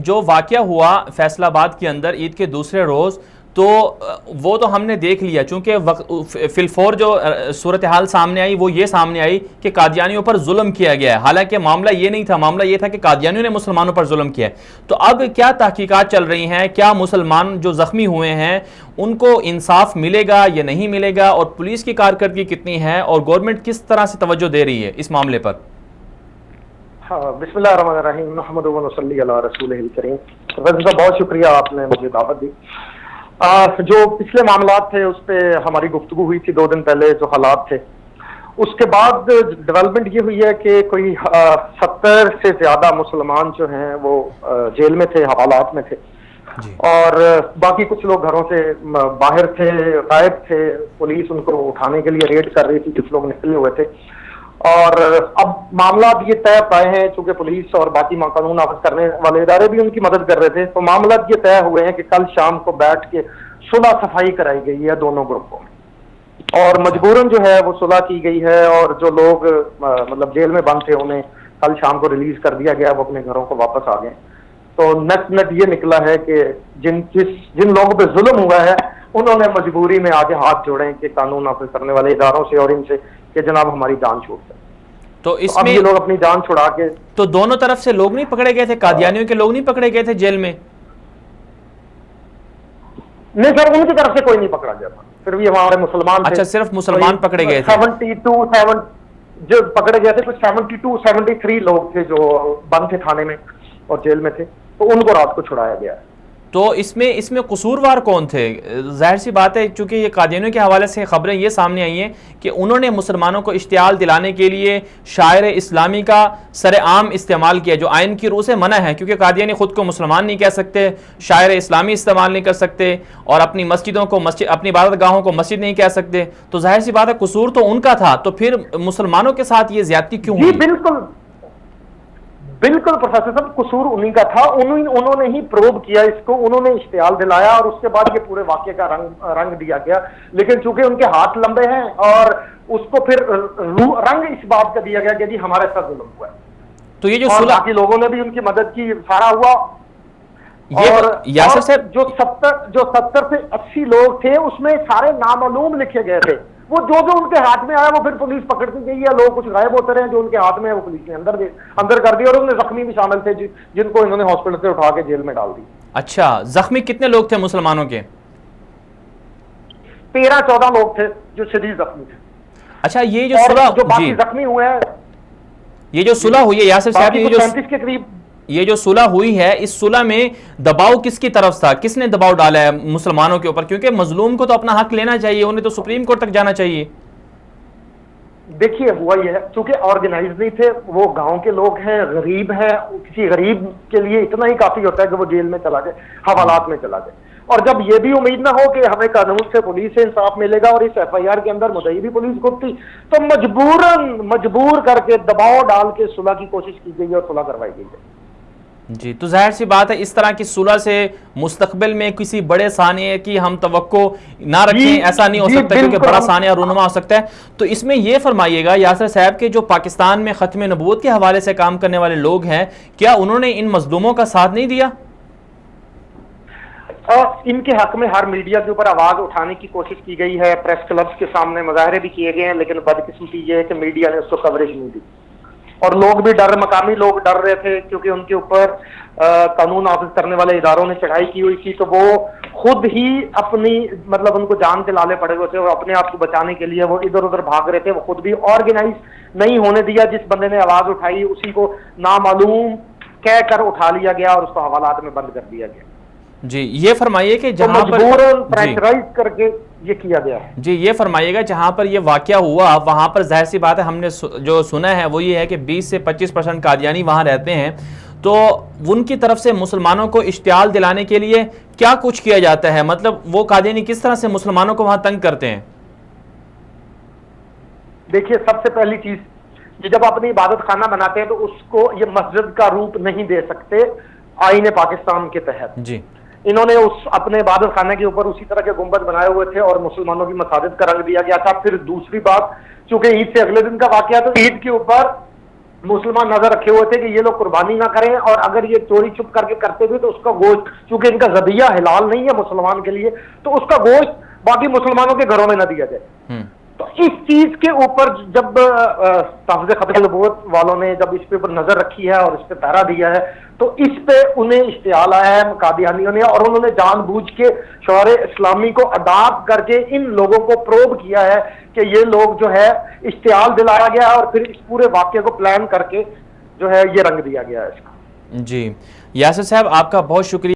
जो वाकया हुआ फैसलाबाद के अंदर ईद के दूसरे रोज़, तो वो तो हमने देख लिया, चूंकि फिलफौर जो सूरत हाल सामने आई वो ये सामने आई कि कादियानियों पर जुल्म किया गया है। हालांकि मामला ये नहीं था, मामला ये था कि कादियानियों ने मुसलमानों पर जुल्म किया है। तो अब क्या तहकीकात चल रही हैं, क्या मुसलमान जो जख्मी हुए हैं उनको इंसाफ मिलेगा या नहीं मिलेगा, और पुलिस की कारकर्दगी कितनी है और गवर्नमेंट किस तरह से तवज्जो दे रही है इस मामले पर? हाँ, बिस्मिल्लाहिर्रहमानिर्रहीम, मुहम्मद व सल्ली अला रसूलिहिल करीम। बहुत शुक्रिया, आपने मुझे दावत दी। जो पिछले मामलात थे उस पर हमारी गुफ्तगू हुई थी 2 दिन पहले, जो हालात थे। उसके बाद डेवलपमेंट ये हुई है कि कोई 70 से ज्यादा मुसलमान जो हैं वो जेल में थे, हवालात में थे, और बाकी कुछ लोग घरों से बाहर थे, गायब थे। पुलिस उनको उठाने के लिए रेड कर रही थी, कुछ लोग निकले हुए थे। और अब मामला ये तय पाए हैं, चूंकि पुलिस और बाकी कानून नाफिज करने वाले इदारे भी उनकी मदद कर रहे थे, तो मामला ये तय हुए हैं कि कल शाम को बैठ के सुलह सफाई कराई गई है दोनों ग्रुपों में, और मजबूरन जो है वो सुलह की गई है। और जो लोग मतलब जेल में बंद थे उन्हें कल शाम को रिलीज कर दिया गया, वो अपने घरों को वापस आ गए। तो नेट ये निकला है कि जिन लोगों पर जुल्म हुआ है उन्होंने मजबूरी में आगे हाथ जोड़े कि कानून नाफिज करने वाले इदारों से और इनसे कि जनाब हमारी जान छूट जाए। तो इसमें ये लोग अपनी जान छुड़ा के, तो दोनों तरफ से लोग नहीं पकड़े गए थे, कादियानियों के लोग नहीं पकड़े गए थे जेल में? नहीं सर, उनकी तरफ से कोई नहीं पकड़ा गया था, फिर भी हमारे मुसलमान। अच्छा, सिर्फ मुसलमान पकड़े गए थे? 72 जो पकड़े गए थे, कुछ 73 लोग थे जो बंद थे थाने में और जेल में थे, तो उनको रात को छुड़ाया गया। तो इसमें कसूरवार कौन थे? जाहिर सी बात है, चूंकि ये कादियानियों के हवाले से खबरें ये सामने आई हैं कि उन्होंने मुसलमानों को इश्तियाल दिलाने के लिए शायर इस्लामी का सरेआम इस्तेमाल किया, जो आइन की रूह से मना है, क्योंकि कादियानी खुद को मुसलमान नहीं कह सकते, शायर इस्लामी इस्तेमाल नहीं कर सकते, और अपनी मस्जिदों को अपनी इबादत गाहों को मस्जिद नहीं कह सकते। तो जाहिर सी बात है कसूर तो उनका था, तो फिर मुसलमानों के साथ ये ज्यादती क्यों हुई? बिल्कुल प्रोफेसर साहब, कसूर उन्हीं का था। उन्होंने ही प्रोब किया इसको, उन्होंने इश्तियाल दिलाया और उसके बाद ये पूरे वाक्य का रंग दिया गया। लेकिन चूंकि उनके हाथ लंबे हैं और उसको फिर रंग इस बात का दिया गया कि जी हमारे साथ जुल्म हुआ है। तो ये जो बाकी लोगों ने भी उनकी मदद की, सारा हुआ। और यासिर साहब, जो 70 से 80 लोग थे उसमें सारे नामालूम लिखे गए थे। वो जो उनके हाथ में आया वो फिर पुलिस पकड़ती गई है, लोग कुछ गायब होते रहे, जो उनके हाथ में है वो पुलिस ने अंदर कर दिया, और उनमें जख्मी भी शामिल थे जिनको इन्होंने हॉस्पिटल से उठा के जेल में डाल दी। अच्छा, जख्मी कितने लोग थे मुसलमानों के? 13-14 लोग थे जो शदीद जख्मी थे। अच्छा, ये जो सुलह, जो बाकी जख्मी हुए हैं, ये जो सुलह हुई है यासिर साहब, ये जो 35 के करीब ये जो सुलह हुई है, इस सुलह में दबाव किसकी तरफ था? किसने दबाव डाला है मुसलमानों के ऊपर? क्योंकि मजलूम को तो अपना हक लेना चाहिए, उन्हें तो सुप्रीम कोर्ट तक जाना चाहिए। देखिए, हुआ यह है, चूंकि ऑर्गेनाइज नहीं थे, वो गांव के लोग हैं, गरीब हैं, किसी गरीब के लिए इतना ही काफी होता है कि वो जेल में चला जाए, हवालात में चला जाए। और जब ये भी उम्मीद ना हो कि हमें कानून से, पुलिस से इंसाफ मिलेगा, और इस FIR के अंदर मुद्दई भी पुलिस खुद थी, तो मजबूर करके दबाव डाल के सुलह की कोशिश की गई और सुलह करवाई गई है। जी, तो जाहिर सी बात है इस तरह की सुलह से मुस्तकबिल में किसी बड़े सानिया की हम तवक्को ना रखें, ऐसा नहीं हो सकता, क्योंकि बड़ा सानिया रूनुमा हो सकता है। तो इसमें यह फरमाइएगा यासिर साहब के जो पाकिस्तान में खत्म नबूवत के हवाले से काम करने वाले लोग हैं, क्या उन्होंने इन मजलूमों का साथ नहीं दिया? इनके हक में हर मीडिया के ऊपर आवाज उठाने की कोशिश की गई है, प्रेस क्लब्स के सामने मुजाहरे भी किए गए हैं, लेकिन बदकिस्मती ये है कि मीडिया ने उसको कवरेज नहीं दी, और लोग भी मकामी लोग डर रहे थे, क्योंकि उनके ऊपर कानून नाफिज करने वाले इदारों ने चढ़ाई की हुई थी, तो वो खुद ही अपनी मतलब उनको जान के लाले पड़े हुए थे, और अपने आप को बचाने के लिए वो इधर उधर भाग रहे थे। वो खुद भी ऑर्गेनाइज नहीं होने दिया, जिस बंदे ने आवाज उठाई उसी को नामालूम कह कर उठा लिया गया और उसको हवालात में बंद कर दिया गया। जी, ये फरमाइए कि जहां पर प्रेशराइज करके ये किया गया है। जी, ये फरमाइएगा जहां पर ये वाकया हुआ वहां पर जाहिर सी बात है हमने जो सुना है वो ये है कि 20 से 25% कादियानी वहां रहते हैं, तो उनकी तरफ से मुसलमानों को इश्तियाल दिलाने के लिए क्या कुछ किया जाता है? मतलब वो कादियानी किस तरह से मुसलमानों को वहां तंग करते हैं? देखिए, सबसे पहली चीज, ये जब अपनी इबादत खाना बनाते हैं तो उसको ये मस्जिद का रूप नहीं दे सकते आईने पाकिस्तान के तहत। जी, इन्होंने उस अपने इबादत खाने के ऊपर उसी तरह के गुंबद बनाए हुए थे और मुसलमानों की मसाजिद का रंग दिया गया था। फिर दूसरी बात, चूंकि ईद से अगले दिन का वाकया, तो ईद के ऊपर मुसलमान नजर रखे हुए थे कि ये लोग कुर्बानी ना करें, और अगर ये चोरी छुप करके करते भी तो उसका गोश्त, चूंकि इनका ज़बिया हिलाल नहीं है मुसलमान के लिए, तो उसका गोश्त बाकी मुसलमानों के घरों में न दिया जाए। तो इस चीज के ऊपर जब तहफ़्ज़ ख़त्म नबूवत वालों ने जब इस पे ऊपर नजर रखी है और इस पे पहरा दिया है, तो इस पे उन्हें इश्तियाल आया है कादियानियों ने, और उन्होंने जानबूझ के शौरे इस्लामी को अडॉप्ट करके इन लोगों को प्रोब किया है कि ये लोग जो है इश्तियाल दिलाया गया है और फिर इस पूरे वाक्य को प्लान करके जो है ये रंग दिया गया है इसका। जी यासिर साहब, आपका बहुत शुक्रिया।